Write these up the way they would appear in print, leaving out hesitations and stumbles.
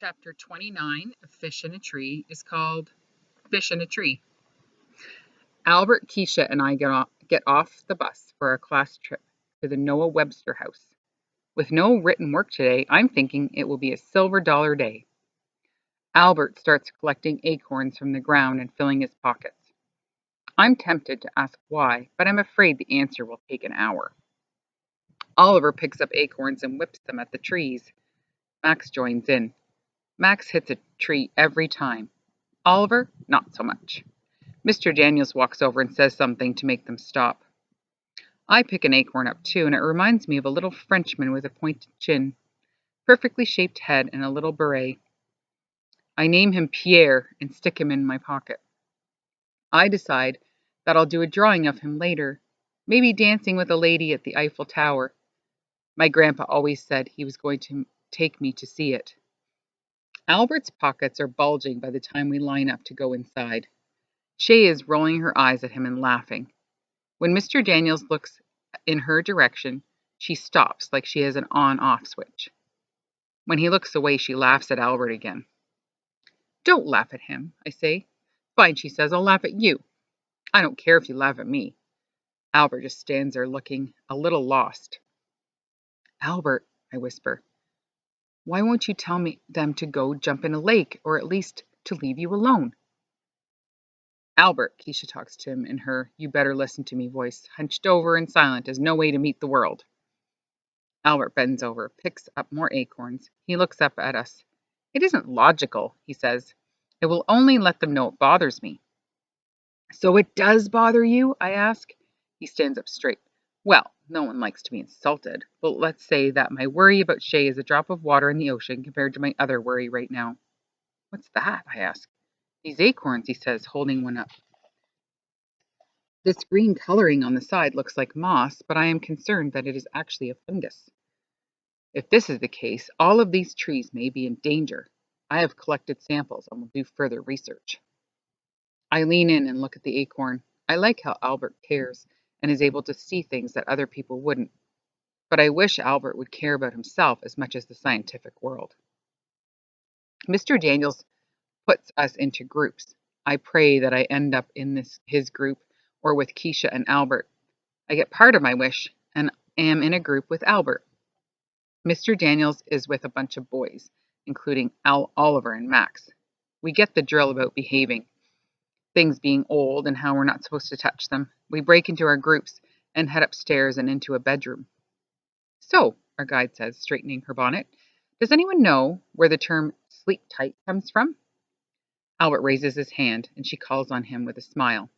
Chapter 29 of Fish in a Tree is called Fish in a Tree. Albert, Keisha, and I get off the bus for our class trip to the Noah Webster house. With no written work today, I'm thinking it will be a silver dollar day. Albert starts collecting acorns from the ground and filling his pockets. I'm tempted to ask why, but I'm afraid the answer will take an hour. Oliver picks up acorns and whips them at the trees. Max joins in. Max hits a tree every time. Oliver, not so much. Mr. Daniels walks over and says something to make them stop. I pick an acorn up too, and it reminds me of a little Frenchman with a pointed chin, perfectly shaped head, and a little beret. I name him Pierre and stick him in my pocket. I decide that I'll do a drawing of him later, maybe dancing with a lady at the Eiffel Tower. My grandpa always said he was going to take me to see it. Albert's pockets are bulging by the time we line up to go inside. Shay is rolling her eyes at him and laughing. When Mr. Daniels looks in her direction, she stops like she has an on-off switch. When he looks away, she laughs at Albert again. Don't laugh at him, I say. Fine, she says, I'll laugh at you. I don't care if you laugh at me. Albert just stands there looking a little lost. Albert, I whisper, why won't you tell them to go jump in a lake, or at least to leave you alone? Albert, Keisha talks to him in her you better listen to me voice, hunched over and silent as no way to meet the world. Albert bends over, picks up more acorns. He looks up at us. It isn't logical, he says. It will only let them know it bothers me. So it does bother you? I ask. He stands up straight. Well, no one likes to be insulted, but let's say that my worry about Shay is a drop of water in the ocean compared to my other worry right now. What's that? I ask. These acorns, he says, holding one up. This green coloring on the side looks like moss, but I am concerned that it is actually a fungus. If this is the case, all of these trees may be in danger. I have collected samples and will do further research. I lean in and look at the acorn. I like how Albert cares and is able to see things that other people wouldn't. But I wish Albert would care about himself as much as the scientific world. Mr. Daniels puts us into groups. I pray that I end up in his group or with Keisha and Albert. I get part of my wish and am in a group with Albert. Mr. Daniels is with a bunch of boys, including Oliver and Max. We get the drill about behaving, things being old and how we're not supposed to touch them. We break into our groups and head upstairs and into a bedroom. So, our guide says, straightening her bonnet, does anyone know where the term sleep tight comes from? Albert raises his hand and she calls on him with a smile.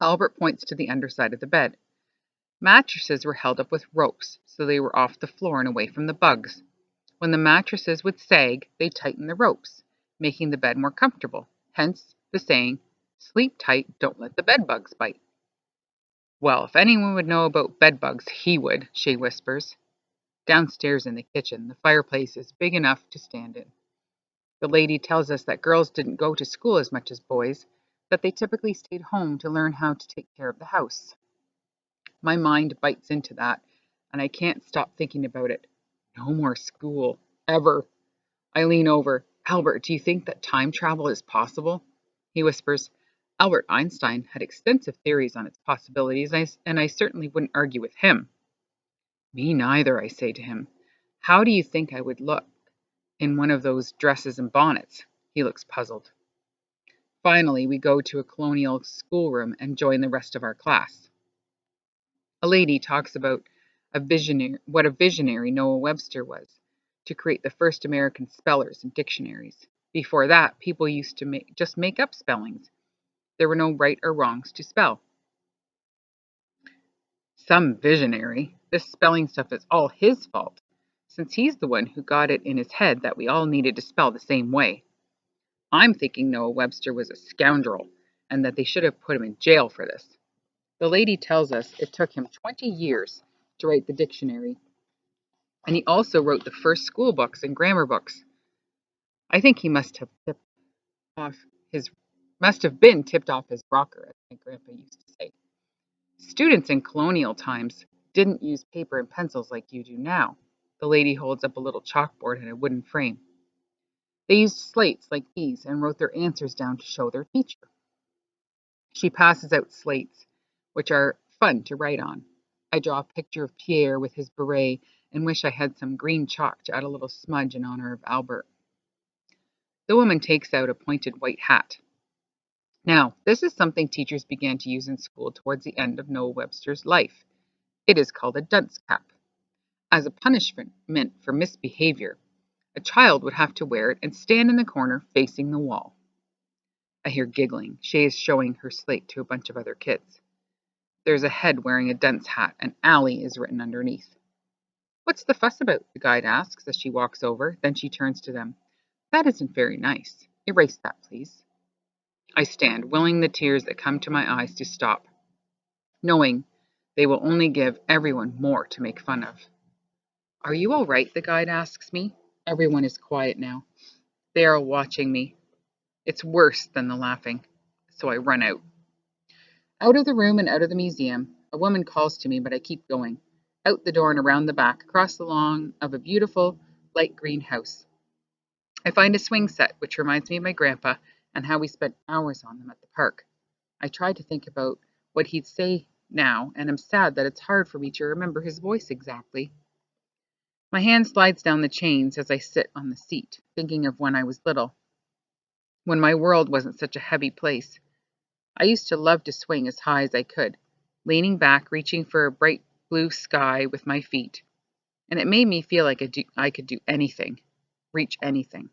Albert points to the underside of the bed. Mattresses were held up with ropes, so they were off the floor and away from the bugs. When the mattresses would sag, they tightened the ropes, making the bed more comfortable. Hence the saying, sleep tight, don't let the bedbugs bite. Well, if anyone would know about bedbugs, he would, Shay whispers. Downstairs in the kitchen, the fireplace is big enough to stand in. The lady tells us that girls didn't go to school as much as boys, that they typically stayed home to learn how to take care of the house. My mind bites into that, and I can't stop thinking about it. No more school. Ever. I lean over. Albert, do you think that time travel is possible? He whispers. Albert Einstein had extensive theories on its possibilities, and I certainly wouldn't argue with him. Me neither, I say to him. How do you think I would look in one of those dresses and bonnets? He looks puzzled. Finally, we go to a colonial schoolroom and join the rest of our class. A lady talks about what a visionary Noah Webster was, to create the first American spellers and dictionaries. Before that, people used to just make up spellings. There were no right or wrongs to spell. Some visionary. This spelling stuff is all his fault, since he's the one who got it in his head that we all needed to spell the same way. I'm thinking Noah Webster was a scoundrel, and that they should have put him in jail for this. The lady tells us it took him 20 years to write the dictionary, and he also wrote the first school books and grammar books. I think he must have been tipped off his rocker, as my grandpa used to say. Students in colonial times didn't use paper and pencils like you do now. The lady holds up a little chalkboard in a wooden frame. They used slates like these and wrote their answers down to show their teacher. She passes out slates, which are fun to write on. I draw a picture of Pierre with his beret and wish I had some green chalk to add a little smudge in honor of Albert. The woman takes out a pointed white hat. Now, this is something teachers began to use in school towards the end of Noah Webster's life. It is called a dunce cap. As a punishment for misbehavior, a child would have to wear it and stand in the corner facing the wall. I hear giggling. Shay is showing her slate to a bunch of other kids. There's a head wearing a dunce hat, and Allie is written underneath. What's the fuss about? The guide asks as she walks over. Then she turns to them. That isn't very nice. Erase that, please. I stand, willing the tears that come to my eyes to stop, knowing they will only give everyone more to make fun of. Are you all right? The guide asks me. Everyone is quiet now. They are watching me. It's worse than the laughing, so I run out. Out of the room and out of the museum, a woman calls to me, but I keep going. Out the door and around the back, across the lawn of a beautiful light green house. I find a swing set, which reminds me of my grandpa and how we spent hours on them at the park. I try to think about what he'd say now, and am sad that it's hard for me to remember his voice exactly. My hand slides down the chains as I sit on the seat, thinking of when I was little, when my world wasn't such a heavy place. I used to love to swing as high as I could, leaning back, reaching for a bright blue sky with my feet, and it made me feel like I could do anything, reach anything.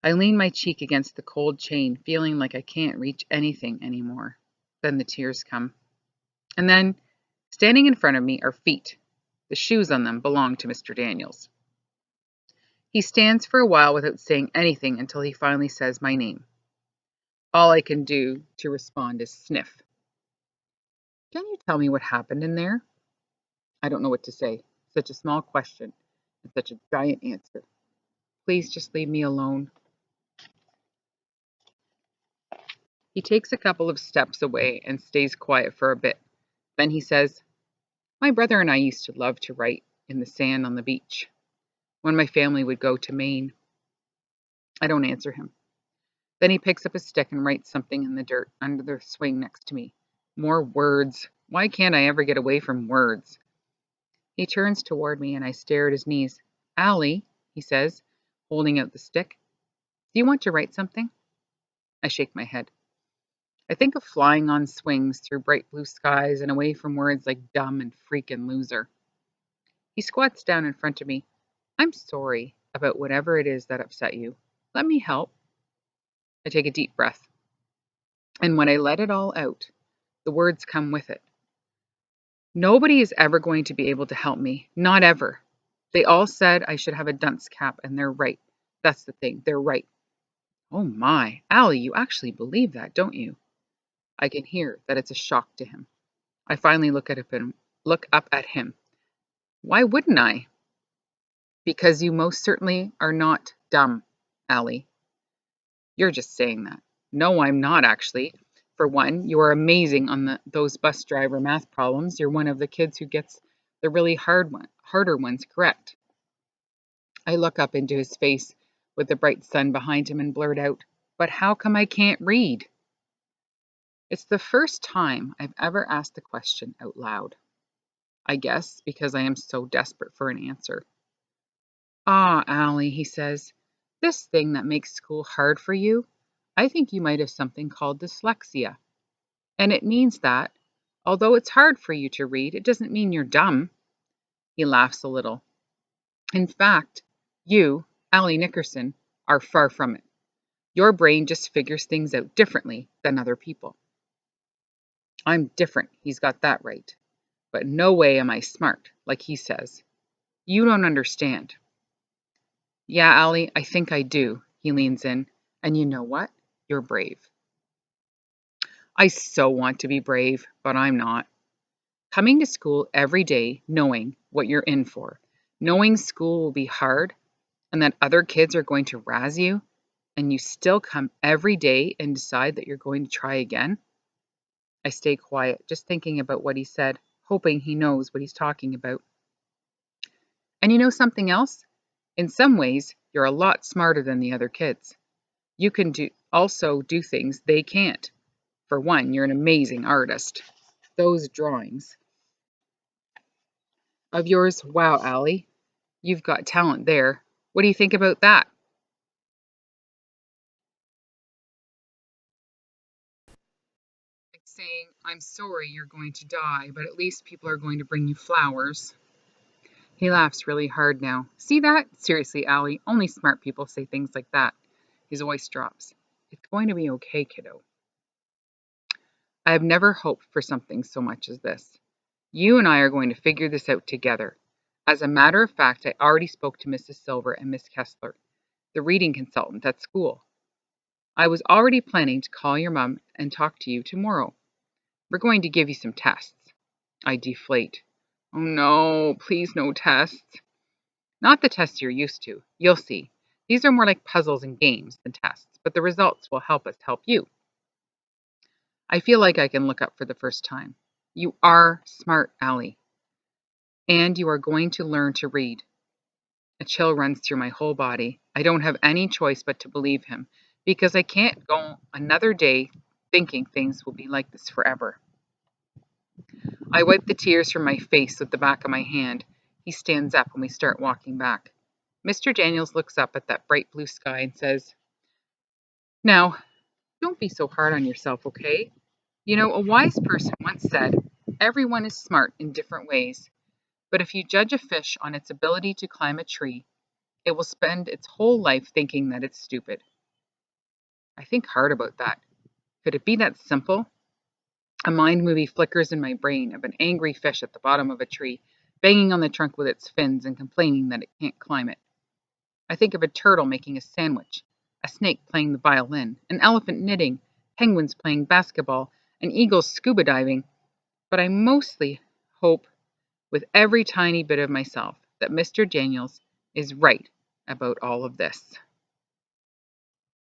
I lean my cheek against the cold chain, feeling like I can't reach anything anymore. Then the tears come. And then, standing in front of me are feet. The shoes on them belong to Mr. Daniels. He stands for a while without saying anything until he finally says my name. All I can do to respond is sniff. Can you tell me what happened in there? I don't know what to say. Such a small question and such a giant answer. Please just leave me alone. He takes a couple of steps away and stays quiet for a bit. Then he says, my brother and I used to love to write in the sand on the beach when my family would go to Maine. I don't answer him. Then he picks up a stick and writes something in the dirt under the swing next to me. More words. Why can't I ever get away from words? He turns toward me and I stare at his knees. Allie, he says, holding out the stick. Do you want to write something? I shake my head. I think of flying on swings through bright blue skies and away from words like dumb and freak and loser. He squats down in front of me. I'm sorry about whatever it is that upset you. Let me help. I take a deep breath. And when I let it all out, the words come with it. Nobody is ever going to be able to help me. Not ever. They all said I should have a dunce cap, and they're right. That's the thing. They're right. Oh my, Allie, you actually believe that, don't you? I can hear that it's a shock to him. I finally look up at him. Why wouldn't I? Because you most certainly are not dumb, Allie. You're just saying that. No, I'm not actually. For one, you are amazing on those bus driver math problems. You're one of the kids who gets the really harder ones correct. I look up into his face with the bright sun behind him and blurt out, but how come I can't read? It's the first time I've ever asked the question out loud. I guess because I am so desperate for an answer. Ah, Allie, he says, this thing that makes school hard for you, I think you might have something called dyslexia. And it means that, although it's hard for you to read, it doesn't mean you're dumb. He laughs a little. In fact, you, Allie Nickerson, are far from it. Your brain just figures things out differently than other people. I'm different, he's got that right. But no way am I smart, like he says. You don't understand. Yeah, Allie, I think I do, he leans in. And you know what? You're brave. I so want to be brave, but I'm not. Coming to school every day knowing what you're in for, knowing school will be hard and that other kids are going to razz you, and you still come every day and decide that you're going to try again. I stay quiet, just thinking about what he said, hoping he knows what he's talking about. And you know something else? In some ways, you're a lot smarter than the other kids. You can also do things they can't. For one, you're an amazing artist. Those drawings of yours, wow, Allie, you've got talent there. What do you think about that? Like saying, I'm sorry you're going to die, but at least people are going to bring you flowers. He laughs really hard now. See that? Seriously, Allie, only smart people say things like that. His voice drops. It's going to be okay, kiddo. I have never hoped for something so much as this. You and I are going to figure this out together. As a matter of fact, I already spoke to Mrs. Silver and Miss Kessler, the reading consultant at school. I was already planning to call your mum and talk to you tomorrow. We're going to give you some tests. I deflate. Oh no, please no tests. Not the tests you're used to. You'll see. These are more like puzzles and games than tests, but the results will help us help you. I feel like I can look up for the first time. You are smart, Allie, and you are going to learn to read. A chill runs through my whole body. I don't have any choice but to believe him, because I can't go another day thinking things will be like this forever. I wipe the tears from my face with the back of my hand. He stands up and we start walking back. Mr. Daniels looks up at that bright blue sky and says, Now, don't be so hard on yourself, okay? You know, a wise person once said, everyone is smart in different ways, but if you judge a fish on its ability to climb a tree, it will spend its whole life thinking that it's stupid. I think hard about that. Could it be that simple? A mind movie flickers in my brain of an angry fish at the bottom of a tree, banging on the trunk with its fins and complaining that it can't climb it. I think of a turtle making a sandwich, a snake playing the violin, an elephant knitting, penguins playing basketball, an eagle scuba diving, but I mostly hope with every tiny bit of myself that Mr. Daniels is right about all of this.